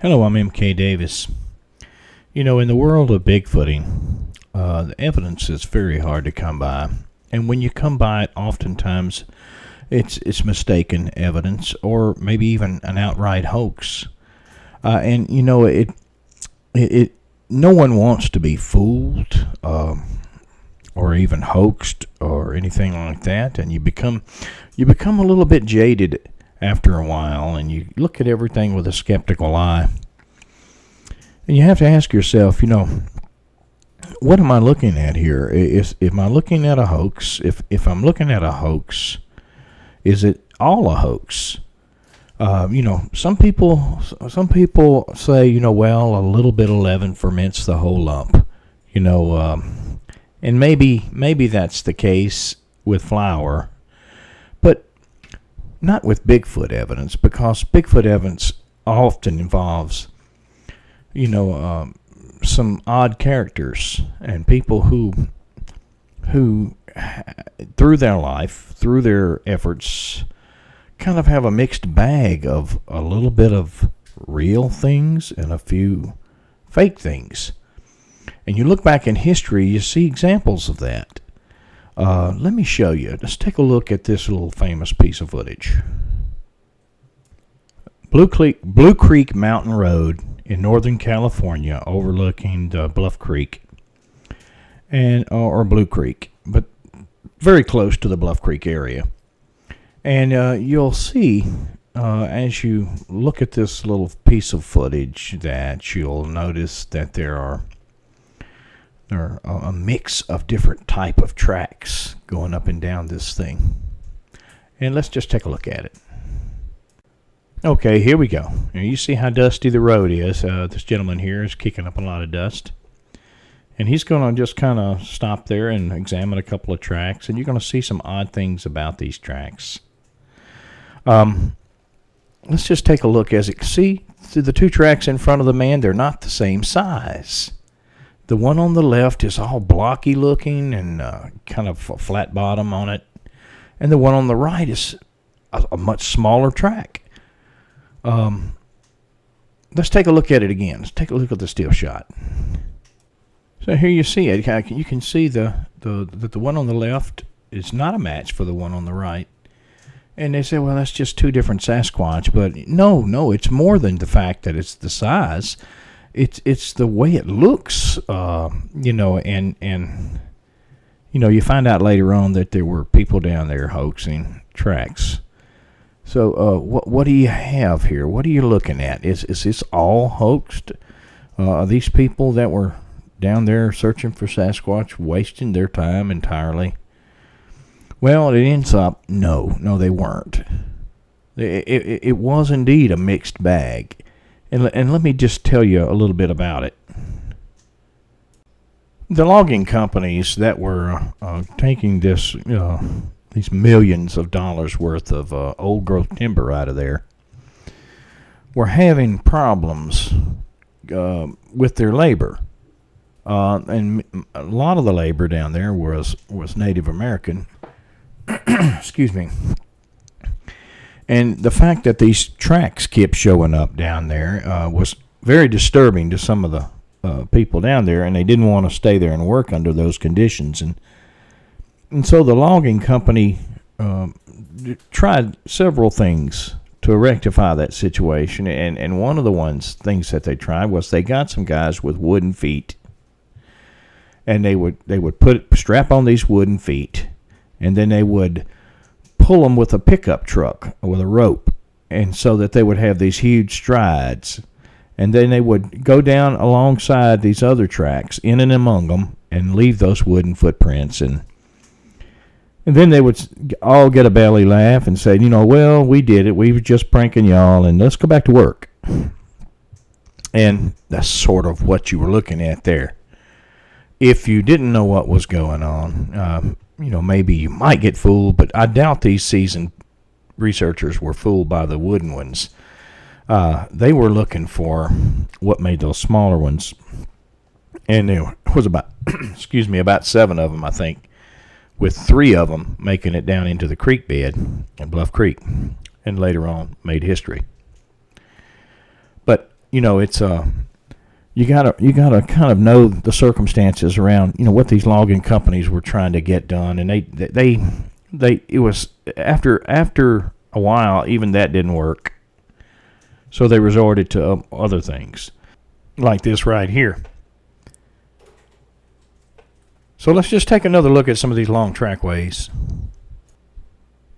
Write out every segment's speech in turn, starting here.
Hello, I'm M.K.Davis. You know, in the world of Bigfooting, the evidence is very hard to come by. And when you come by it, oftentimes it's mistaken evidence or maybe even an outright hoax. And, you know, no one wants to be fooled or even hoaxed or anything like that. And you become a little bit jaded after a while, and you look at everything with a skeptical eye. And you have to ask yourself, what am I looking at here? Am I looking at a hoax? If I'm looking at a hoax, is it all a hoax? Some people say, well, a little bit of leaven ferments the whole lump. And maybe that's the case with flour, but not with Bigfoot evidence, because Bigfoot evidence often involves, some odd characters and people who through their life, through their efforts, kind of have a mixed bag of a little bit of real things and a few fake things. And you look back in history, you see examples of that. Let me show you. Let's take a look at this little famous piece of footage. Blue Creek Mountain Road in Northern California, overlooking the Bluff Creek, or Blue Creek, but very close to the Bluff Creek area. And you'll see, as you look at this little piece of footage, that you'll notice that there are a mix of different type of tracks going up and down this thing. And let's just take a look at it. Okay, here we go. And you see how dusty the road is. This gentleman here is kicking up a lot of dust. And he's going to just kind of stop there and examine a couple of tracks. And you're going to see some odd things about these tracks. Let's just take a look. As you can see, the two tracks in front of the man, they're not the same size. The one on the left is all blocky looking and kind of a flat bottom on it. And the one on the right is a much smaller track. Let's take a look at it again. Let's take a look at the still shot. So here you see it. You can see that the one on the left is not a match for the one on the right. And they say, well, that's just two different Sasquatch. But no, it's more than the fact that it's the size. It's the way it looks, and you find out later on that there were people down there hoaxing tracks. So what do you have here? What are you looking at? Is this all hoaxed? Are these people that were down there searching for Sasquatch wasting their time entirely? Well, it ends up, no, they weren't. It was indeed a mixed bag. And let me just tell you a little bit about it. The logging companies that were taking these millions of dollars worth of old growth timber out of there were having problems with their labor. And a lot of the labor down there was Native American. Excuse me. And the fact that these tracks kept showing up down there was very disturbing to some of the people down there, and they didn't want to stay there and work under those conditions. And so the logging company tried several things to rectify that situation, and one of the things that they tried was they got some guys with wooden feet, and they would strap on these wooden feet, and then they would pull them with a pickup truck with a rope, and so that they would have these huge strides, and then they would go down alongside these other tracks in and among them and leave those wooden footprints, and then they would all get a belly laugh and say, well, we did it, we were just pranking y'all, and let's go back to work. And that's sort of what you were looking at there. If you didn't know what was going on, maybe you might get fooled, but I doubt these seasoned researchers were fooled by the wooden ones. They were looking for what made those smaller ones. And there was about 7 of them, I think, with 3 of them making it down into the creek bed in Bluff Creek, and later on made history. But it's you gotta kind of know the circumstances around what these logging companies were trying to get done, and it was after a while even that didn't work, so they resorted to other things like this right here. So let's just take another look at some of these long trackways.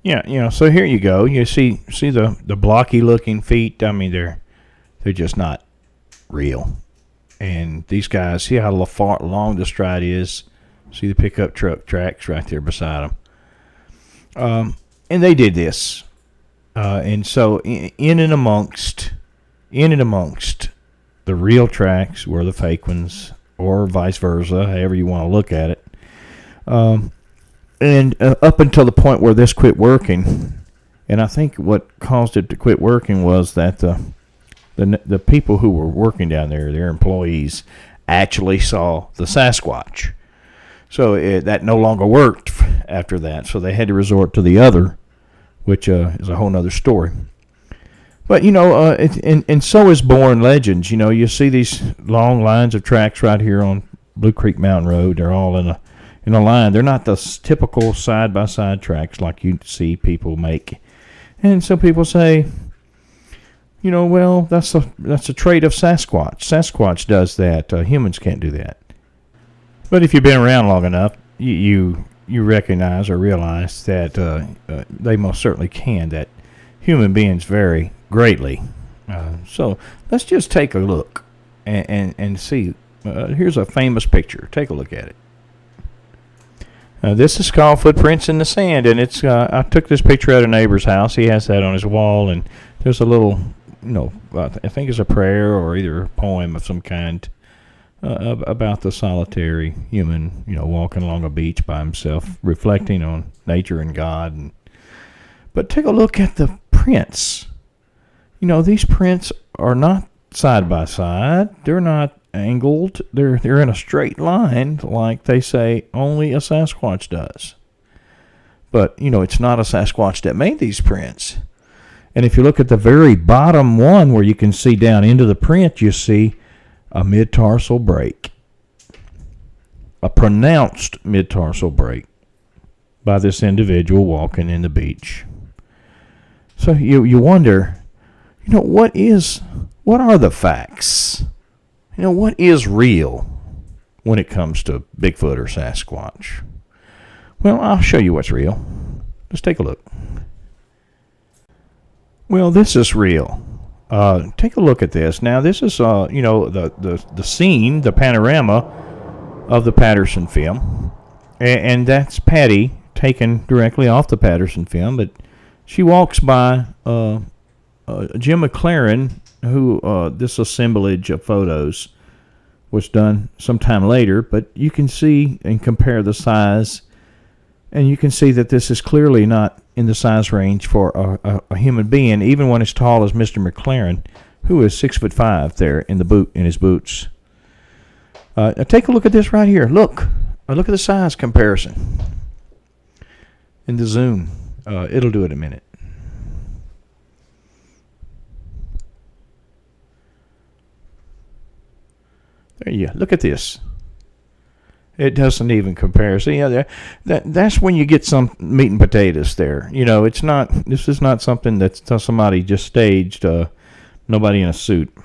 Yeah, so here you go. You see the blocky looking feet. I mean, they're just not real. And these guys, see how long the stride is. See the pickup truck tracks right there beside them. And they did this. And so in and amongst the real tracks were the fake ones, or vice versa, however you want to look at it. And up until the point where this quit working, and I think what caused it to quit working was that the people who were working down there, their employees, actually saw the Sasquatch. So that no longer worked after that, so they had to resort to the other, which is a whole nother story. But, and so is born legends. You see these long lines of tracks right here on Blue Creek Mountain Road. They're all in a line. They're not the typical side-by-side tracks like you see people make. And so people say, well, that's a trait of Sasquatch. Sasquatch does that. Humans can't do that. But if you've been around long enough, you recognize or realize that they most certainly can, that human beings vary greatly. So let's just take a look and see. Here's a famous picture. Take a look at it. This is called Footprints in the Sand, and it's. I took this picture at a neighbor's house. He has that on his wall, and there's a little, I think it's a prayer or either a poem of some kind about the solitary human, walking along a beach by himself, reflecting on nature and God. But take a look at the prints. These prints are not side by side. They're not angled. They're in a straight line, like they say only a Sasquatch does. But it's not a Sasquatch that made these prints. And if you look at the very bottom one, where you can see down into the print, you see a mid-tarsal break, a pronounced mid-tarsal break by this individual walking in the beach. So you wonder, what are the facts? What is real when it comes to Bigfoot or Sasquatch? Well, I'll show you what's real. Let's take a look. Well, this is real. Take a look at this. Now, this is, the scene, the panorama of the Patterson film. And that's Patty, taken directly off the Patterson film. But she walks by Jim McLaren, who this assemblage of photos was done sometime later, but you can see and compare the size, and you can see that this is clearly not in the size range for a human being, even when as tall as Mr. McLaren, who is 6'5" there in his boots. Take a look at this right here. Look at the size comparison in the zoom. It'll do it in a minute. There you go. Look at this. It doesn't even compare. See, that's when you get some meat and potatoes there. This is not something that somebody just staged, nobody in a suit.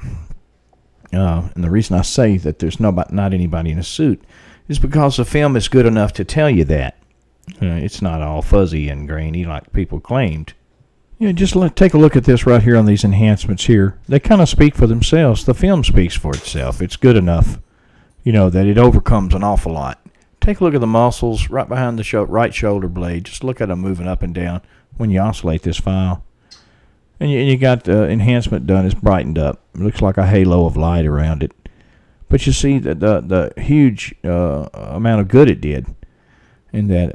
And the reason I say that there's not anybody in a suit is because the film is good enough to tell you that. It's not all fuzzy and grainy like people claimed. Just take a look at this right here on these enhancements here. They kind of speak for themselves. The film speaks for itself. It's good enough, that it overcomes an awful lot. Take a look at the muscles right behind the right shoulder blade. Just look at them moving up and down when you oscillate this file. And you got the enhancement done. It's brightened up. It looks like a halo of light around it. But you see the huge amount of good it did. And that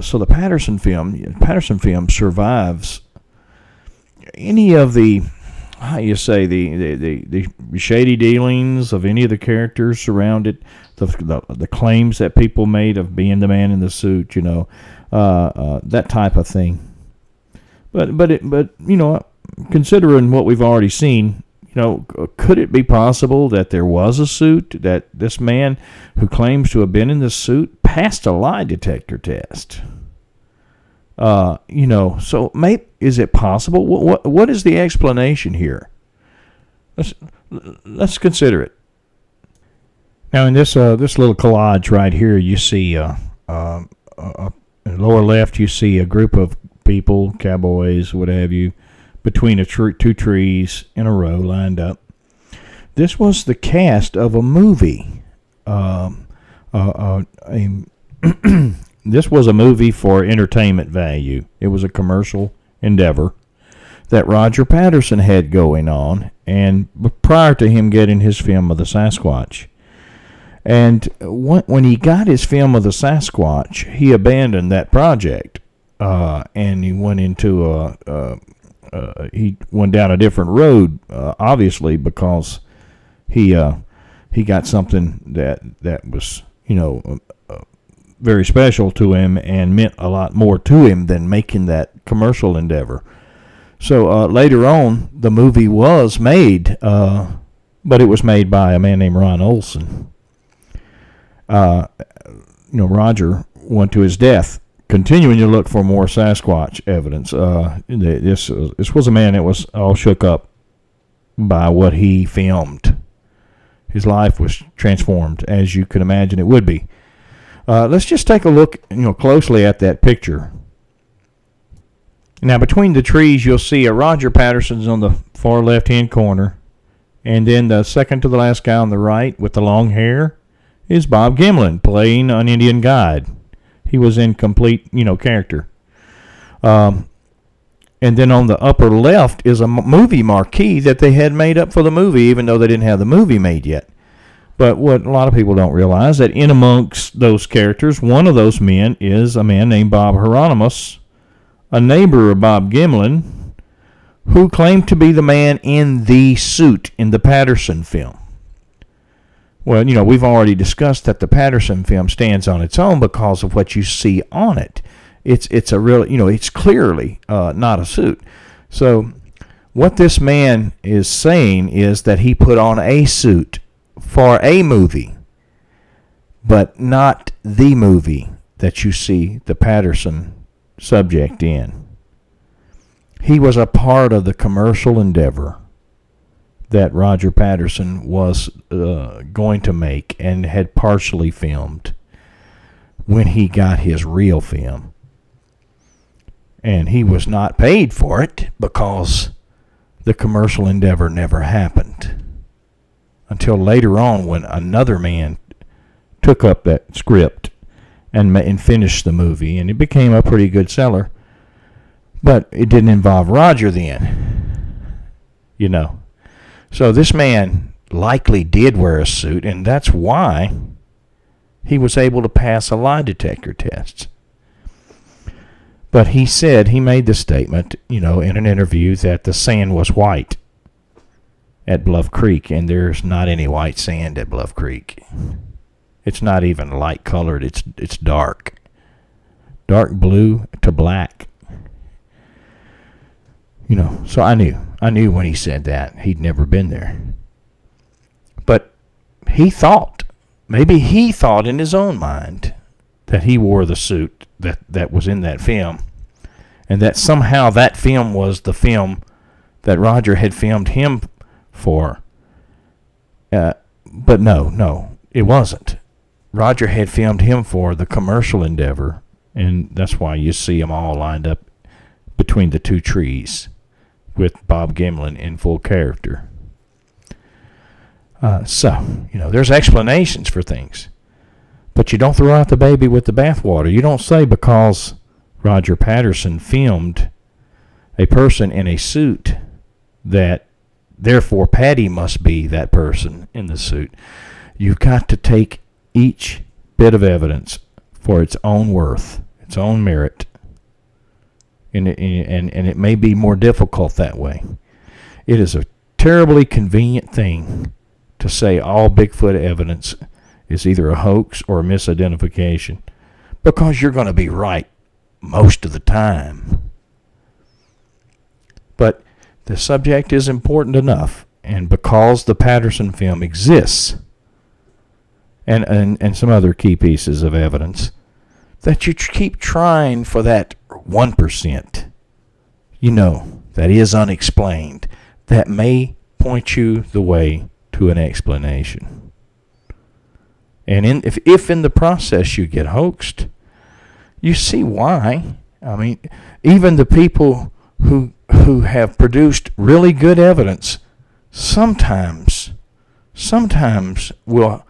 so the Patterson film survives any of the the shady dealings of any of the characters around it, the claims that people made of being the man in the suit, that type of thing. But considering what we've already seen, could it be possible that there was a suit, that this man who claims to have been in the suit passed a lie detector test? So maybe, is it possible? What is the explanation here? Let's consider it. Now, in this little collage right here, you see in the lower left, you see a group of people, cowboys, what have you, between two trees in a row lined up. This was the cast of a movie. This was a movie for entertainment value. It was a commercial endeavor that Roger Patterson had going on, and prior to him getting his film of the Sasquatch. And when he got his film of the Sasquatch, he abandoned that project, and he went into he went down a different road, obviously, because he got something that was very special to him and meant a lot more to him than making that commercial endeavor. So later on, the movie was made, but it was made by a man named Ron Olson. Roger went to his death, continuing to look for more Sasquatch evidence. This was a man that was all shook up by what he filmed. His life was transformed, as you can imagine it would be. Let's just take a look, closely at that picture. Now, between the trees, you'll see a Roger Patterson's on the far left-hand corner, and then the second to the last guy on the right with the long hair is Bob Gimlin playing an Indian guide. He was in complete, character. And then on the upper left is a movie marquee that they had made up for the movie, even though they didn't have the movie made yet. But what a lot of people don't realize, that in amongst those characters, one of those men is a man named Bob Hieronymus, a neighbor of Bob Gimlin, who claimed to be the man in the suit in the Patterson film. Well, we've already discussed that the Patterson film stands on its own because of what you see on it. It's a real, it's clearly not a suit. So what this man is saying is that he put on a suit for a movie, but not the movie that you see the Patterson subject in. He was a part of the commercial endeavor that Roger Patterson was going to make and had partially filmed when he got his real film. And he was not paid for it because the commercial endeavor never happened until later on, when another man took up that script and finished the movie, and it became a pretty good seller. But it didn't involve Roger then, So this man likely did wear a suit, and that's why he was able to pass a lie detector test. But he made the statement, in an interview, that the sand was white at Bluff Creek, and there's not any white sand at Bluff Creek. It's not even light colored. It's dark blue to black. So I knew when he said that he'd never been there. But maybe he thought in his own mind that he wore the suit that was in that film, and that somehow that film was the film that Roger had filmed him for. But no, it wasn't. Roger had filmed him for the commercial endeavor, and that's why you see them all lined up between the two trees with Bob Gimlin in full character. There's explanations for things, but you don't throw out the baby with the bathwater. You don't say because Roger Patterson filmed a person in a suit that therefore Patty must be that person in the suit. You've got to take each bit of evidence for its own worth, its own merit, and it may be more difficult that way. It is a terribly convenient thing to say all Bigfoot evidence is either a hoax or a misidentification, because you're going to be right most of the time. But the subject is important enough, And because the Patterson film exists, and some other key pieces of evidence, that you keep trying for that 1%, that is unexplained, that may point you the way to an explanation. And if in the process you get hoaxed, you see why. I mean, even the people who have produced really good evidence sometimes will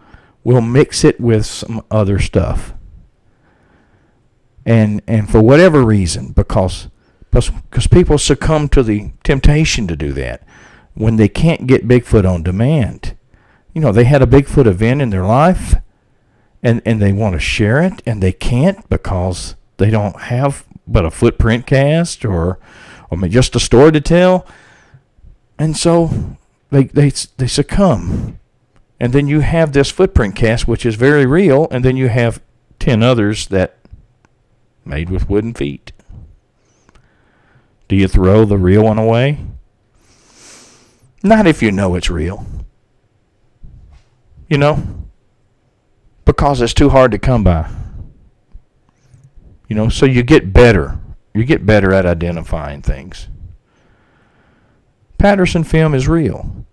mix it with some other stuff. And for whatever reason, because people succumb to the temptation to do that when they can't get Bigfoot on demand. They had a Bigfoot event in their life, and they want to share it, and they can't because they don't have but a footprint cast or just a story to tell. And so they succumb. And then you have this footprint cast, which is very real, and then you have 10 others that made with wooden feet. Do you throw the real one away? Not if you know it's real. Because it's too hard to come by. So you get better. You get better at identifying things. Patterson film is real.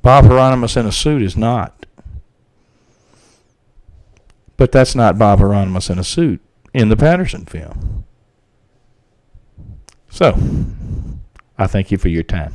Bob Hieronymus in a suit is not. But that's not Bob Hieronymus in a suit in the Patterson film. So, I thank you for your time.